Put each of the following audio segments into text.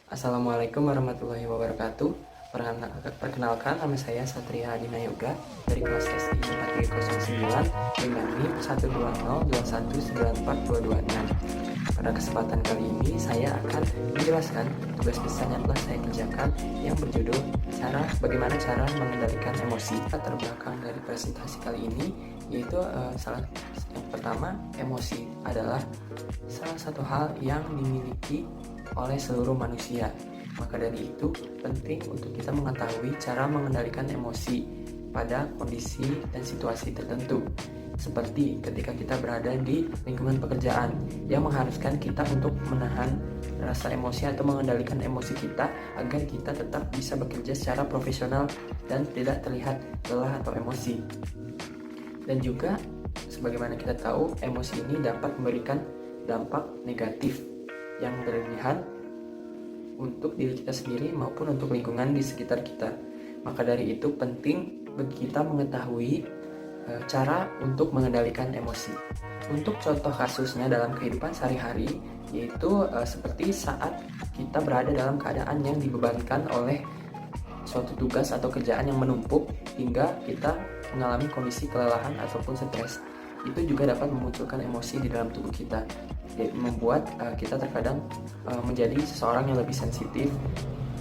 Assalamualaikum warahmatullahi wabarakatuh. Perkenalkan, nama saya Satria Adina Yoga dari kelas SI 4309 dengan NIM 12021942226. Pada kesempatan kali ini saya akan menjelaskan tugas besar yang telah saya kerjakan yang berjudul bagaimana cara mengendalikan emosi. Latar belakang dari presentasi kali ini yaitu yang pertama, emosi adalah salah satu hal yang dimiliki oleh seluruh manusia. Maka dari itu penting untuk kita mengetahui cara mengendalikan emosi pada kondisi dan situasi tertentu. Seperti ketika kita berada di lingkungan pekerjaan yang mengharuskan kita untuk menahan rasa emosi atau mengendalikan emosi kita agar kita tetap bisa bekerja secara profesional dan tidak terlihat lelah atau emosi. Dan juga sebagaimana kita tahu, emosi ini dapat memberikan dampak negatif yang berlebihan untuk diri kita sendiri maupun untuk lingkungan di sekitar kita. Maka dari itu penting bagi kita mengetahui cara untuk mengendalikan emosi. Untuk contoh kasusnya dalam kehidupan sehari-hari, yaitu seperti saat kita berada dalam keadaan yang dibebankan oleh suatu tugas atau kerjaan yang menumpuk hingga kita mengalami kondisi kelelahan ataupun stres. Itu juga dapat memunculkan emosi di dalam tubuh kita, yaitu membuat kita terkadang menjadi seseorang yang lebih sensitif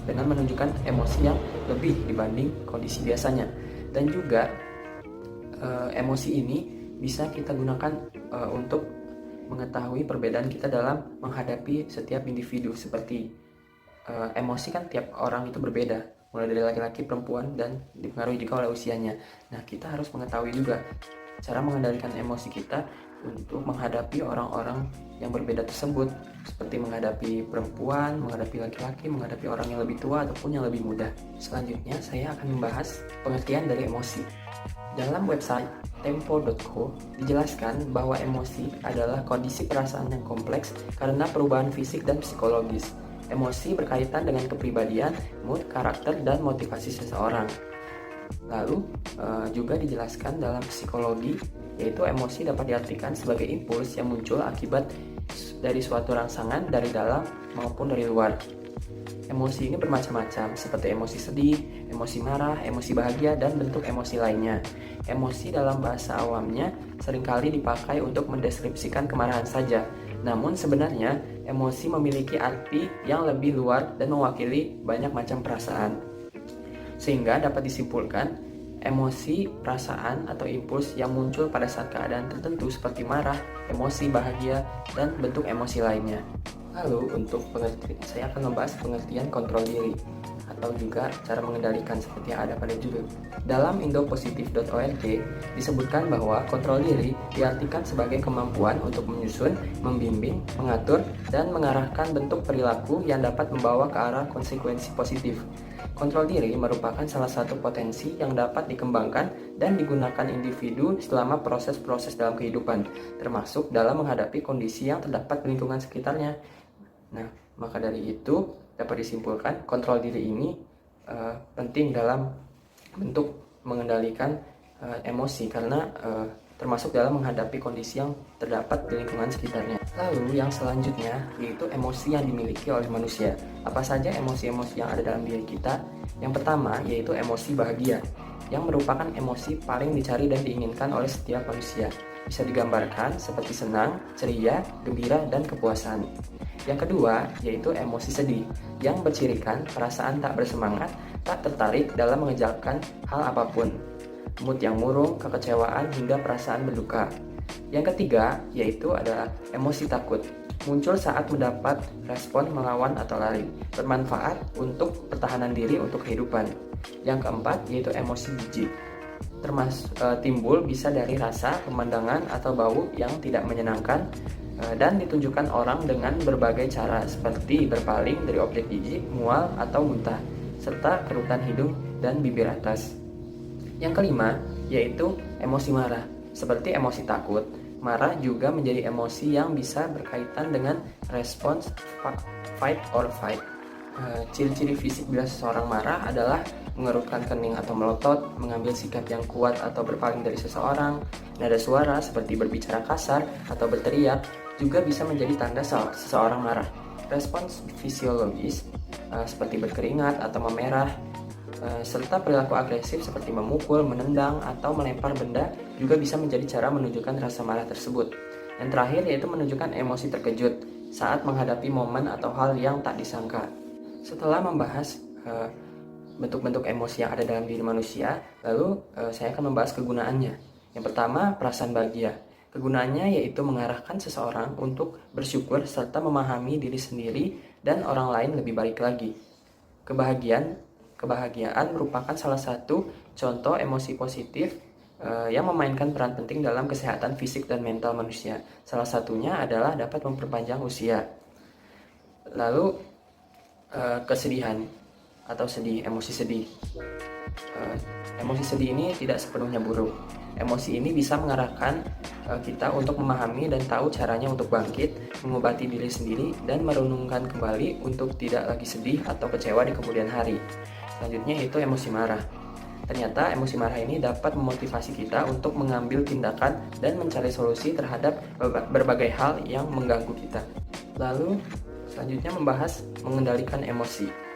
dengan menunjukkan emosi yang lebih dibanding kondisi biasanya. Dan juga emosi ini bisa kita gunakan untuk mengetahui perbedaan kita dalam menghadapi setiap individu. Seperti emosi kan tiap orang itu berbeda, mulai dari laki-laki, perempuan, dan dipengaruhi juga oleh usianya. Nah, kita harus mengetahui juga cara mengendalikan emosi kita untuk menghadapi orang-orang yang berbeda tersebut, seperti menghadapi perempuan, menghadapi laki-laki, menghadapi orang yang lebih tua ataupun yang lebih muda. Selanjutnya saya akan membahas pengertian dari emosi. Dalam website tempo.co dijelaskan bahwa emosi adalah kondisi perasaan yang kompleks karena perubahan fisik dan psikologis. Emosi berkaitan dengan kepribadian, mood, karakter, dan motivasi seseorang. Lalu juga dijelaskan dalam psikologi, yaitu emosi dapat diartikan sebagai impuls yang muncul akibat dari suatu rangsangan dari dalam maupun dari luar. Emosi ini bermacam-macam, seperti emosi sedih, emosi marah, emosi bahagia, dan bentuk emosi lainnya. Emosi dalam bahasa awamnya seringkali dipakai untuk mendeskripsikan kemarahan saja. Namun sebenarnya emosi memiliki arti yang lebih luas dan mewakili banyak macam perasaan. Sehingga dapat disimpulkan, emosi, perasaan, atau impuls yang muncul pada saat keadaan tertentu seperti marah, emosi, bahagia, dan bentuk emosi lainnya. Lalu untuk pengertian, saya akan membahas pengertian kontrol diri atau juga cara mengendalikan seperti yang ada pada judul. Dalam indopositif.org disebutkan bahwa kontrol diri diartikan sebagai kemampuan untuk menyusun, membimbing, mengatur, dan mengarahkan bentuk perilaku yang dapat membawa ke arah konsekuensi positif. Kontrol diri merupakan salah satu potensi yang dapat dikembangkan dan digunakan individu selama proses-proses dalam kehidupan, termasuk dalam menghadapi kondisi yang terdapat di lingkungan sekitarnya. Nah, maka dari itu dapat disimpulkan kontrol diri ini penting dalam bentuk mengendalikan emosi karena termasuk dalam menghadapi kondisi yang terdapat di lingkungan sekitarnya. Lalu yang selanjutnya yaitu emosi yang dimiliki oleh manusia. Apa saja emosi-emosi yang ada dalam diri kita? Yang pertama yaitu emosi bahagia, yang merupakan emosi paling dicari dan diinginkan oleh setiap manusia. Bisa digambarkan seperti senang, ceria, gembira, dan kepuasan. Yang kedua yaitu emosi sedih, yang bercirikan perasaan tak bersemangat, tak tertarik dalam mengerjakan hal apapun. Mood yang murung, kekecewaan, hingga perasaan berduka. Yang ketiga yaitu adalah emosi takut, muncul saat mendapat respon melawan atau lari, bermanfaat untuk pertahanan diri untuk kehidupan. Yang keempat yaitu emosi jijik, timbul bisa dari rasa, pemandangan, atau bau yang tidak menyenangkan dan ditunjukkan orang dengan berbagai cara seperti berpaling dari objek jijik, mual, atau muntah, serta kerutan hidung dan bibir atas. Yang kelima yaitu emosi marah, seperti emosi takut. Marah juga menjadi emosi yang bisa berkaitan dengan respons fight or flight. Ciri-ciri fisik bila seseorang marah adalah mengerutkan kening atau melotot, mengambil sikap yang kuat atau berpaling dari seseorang. Nada suara seperti berbicara kasar atau berteriak juga bisa menjadi tanda seseorang marah. Respons fisiologis seperti berkeringat atau memerah, serta perilaku agresif seperti memukul, menendang, atau melempar benda juga bisa menjadi cara menunjukkan rasa marah tersebut. Yang terakhir yaitu menunjukkan emosi terkejut saat menghadapi momen atau hal yang tak disangka. Setelah membahas bentuk-bentuk emosi yang ada dalam diri manusia, lalu saya akan membahas kegunaannya. Yang pertama, perasaan bahagia. Kegunaannya yaitu mengarahkan seseorang untuk bersyukur serta memahami diri sendiri dan orang lain lebih baik lagi. Kebahagiaan merupakan salah satu contoh emosi positif yang memainkan peran penting dalam kesehatan fisik dan mental manusia. Salah satunya adalah dapat memperpanjang usia. Lalu kesedihan atau sedih, emosi sedih. Emosi sedih ini tidak sepenuhnya buruk. Emosi ini bisa mengarahkan kita untuk memahami dan tahu caranya untuk bangkit, mengobati diri sendiri, dan merenungkan kembali untuk tidak lagi sedih atau kecewa di kemudian hari. Selanjutnya yaitu emosi marah. Ternyata emosi marah ini dapat memotivasi kita untuk mengambil tindakan dan mencari solusi terhadap berbagai hal yang mengganggu kita. Lalu selanjutnya membahas mengendalikan emosi.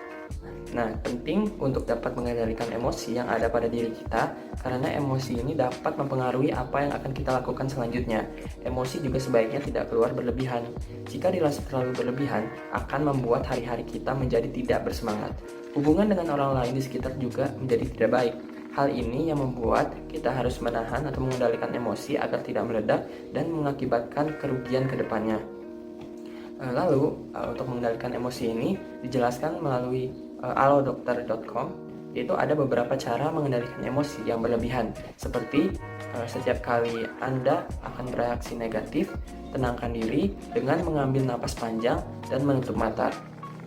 Nah, penting untuk dapat mengendalikan emosi yang ada pada diri kita karena emosi ini dapat mempengaruhi apa yang akan kita lakukan selanjutnya. Emosi juga sebaiknya tidak keluar berlebihan. Jika dirasa terlalu berlebihan, akan membuat hari-hari kita menjadi tidak bersemangat. Hubungan dengan orang lain di sekitar juga menjadi tidak baik. Hal ini yang membuat kita harus menahan atau mengendalikan emosi agar tidak meledak dan mengakibatkan kerugian ke depannya. Lalu, untuk mengendalikan emosi ini dijelaskan melalui alodokter.com, yaitu ada beberapa cara mengendalikan emosi yang berlebihan, seperti setiap kali Anda akan bereaksi negatif, tenangkan diri dengan mengambil napas panjang dan menutup mata.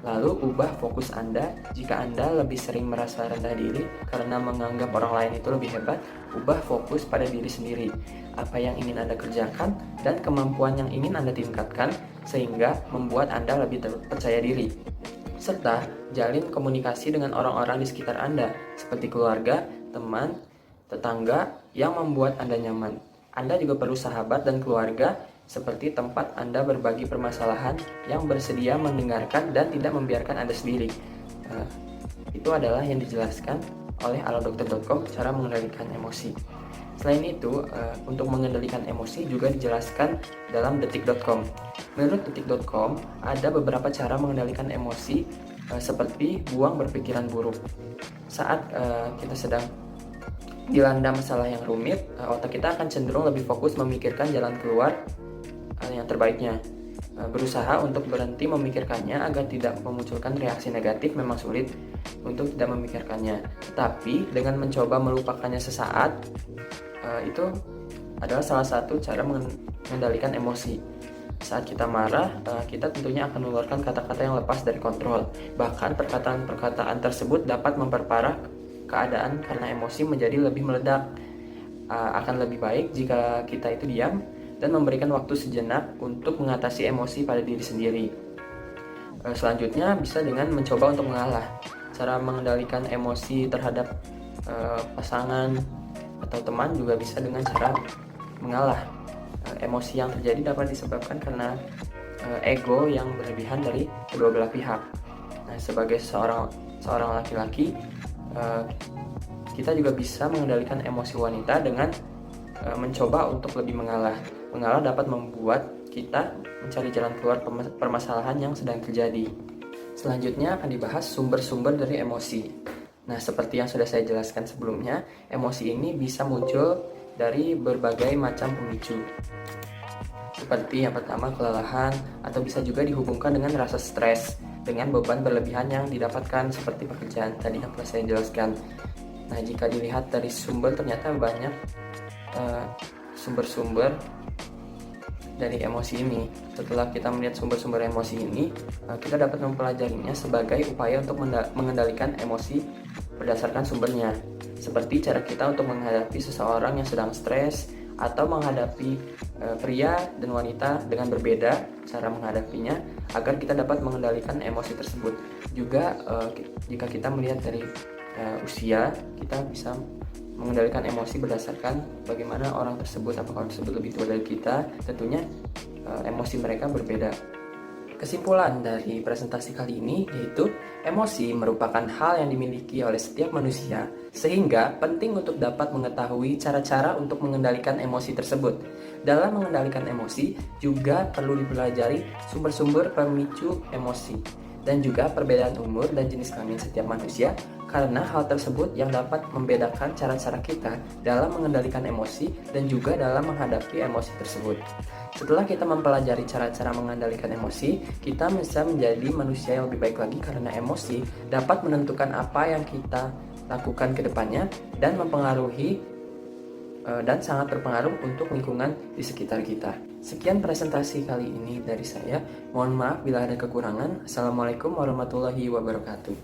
Lalu ubah fokus Anda. Jika Anda lebih sering merasa rendah diri karena menganggap orang lain itu lebih hebat, ubah fokus pada diri sendiri. Apa yang ingin Anda kerjakan dan kemampuan yang ingin Anda tingkatkan sehingga membuat Anda lebih percaya diri. Serta jalin komunikasi dengan orang-orang di sekitar Anda, seperti keluarga, teman, tetangga yang membuat Anda nyaman. Anda juga perlu sahabat dan keluarga seperti tempat Anda berbagi permasalahan yang bersedia mendengarkan dan tidak membiarkan Anda sendiri. Itu adalah yang dijelaskan oleh alodokter.com cara mengendalikan emosi. Selain itu, untuk mengendalikan emosi juga dijelaskan dalam detik.com. Menurut detik.com, ada beberapa cara mengendalikan emosi seperti buang berpikiran buruk. Saat kita sedang dilanda masalah yang rumit, otak kita akan cenderung lebih fokus memikirkan jalan keluar yang terbaiknya. Berusaha untuk berhenti memikirkannya agar tidak memunculkan reaksi negatif memang sulit untuk tidak memikirkannya. Tetapi dengan mencoba melupakannya sesaat, itu adalah salah satu cara mengendalikan emosi. Saat kita marah, kita tentunya akan mengeluarkan kata-kata yang lepas dari kontrol. Bahkan perkataan-perkataan tersebut dapat memperparah keadaan karena emosi menjadi lebih meledak. Akan lebih baik jika kita itu diam dan memberikan waktu sejenak untuk mengatasi emosi pada diri sendiri. Selanjutnya bisa dengan mencoba untuk mengalah. Cara mengendalikan emosi terhadap pasangan atau teman juga bisa dengan cara mengalah. Emosi yang terjadi dapat disebabkan karena ego yang berlebihan dari kedua belah pihak. Nah, sebagai seorang laki-laki, kita juga bisa mengendalikan emosi wanita dengan mencoba untuk lebih mengalah. Mengalah dapat membuat kita mencari jalan keluar permasalahan yang sedang terjadi. Selanjutnya akan dibahas sumber-sumber dari emosi. Nah, seperti yang sudah saya jelaskan sebelumnya, emosi ini bisa muncul dari berbagai macam pemicu. Seperti yang pertama, kelelahan, atau bisa juga dihubungkan dengan rasa stres, dengan beban berlebihan yang didapatkan seperti pekerjaan tadi yang telah saya jelaskan. Nah, jika dilihat dari sumber, ternyata banyak sumber-sumber dari emosi ini. Setelah kita melihat sumber-sumber emosi ini, kita dapat mempelajarinya sebagai upaya untuk mengendalikan emosi berdasarkan sumbernya. Seperti cara kita untuk menghadapi seseorang yang sedang stres, atau menghadapi pria dan wanita dengan berbeda cara menghadapinya agar kita dapat mengendalikan emosi tersebut. Juga jika kita melihat dari usia, kita bisa mengendalikan emosi berdasarkan bagaimana orang tersebut, apakah orang tersebut lebih tua dari kita, tentunya emosi mereka berbeda. Kesimpulan dari presentasi kali ini yaitu emosi merupakan hal yang dimiliki oleh setiap manusia, sehingga penting untuk dapat mengetahui cara-cara untuk mengendalikan emosi tersebut. Dalam mengendalikan emosi juga perlu dipelajari sumber-sumber pemicu emosi dan juga perbedaan umur dan jenis kelamin setiap manusia, karena hal tersebut yang dapat membedakan cara-cara kita dalam mengendalikan emosi dan juga dalam menghadapi emosi tersebut. Setelah kita mempelajari cara-cara mengendalikan emosi, kita bisa menjadi manusia yang lebih baik lagi karena emosi dapat menentukan apa yang kita lakukan ke depannya dan mempengaruhi dan sangat berpengaruh untuk lingkungan di sekitar kita. Sekian presentasi kali ini dari saya. Mohon maaf bila ada kekurangan. Assalamualaikum warahmatullahi wabarakatuh.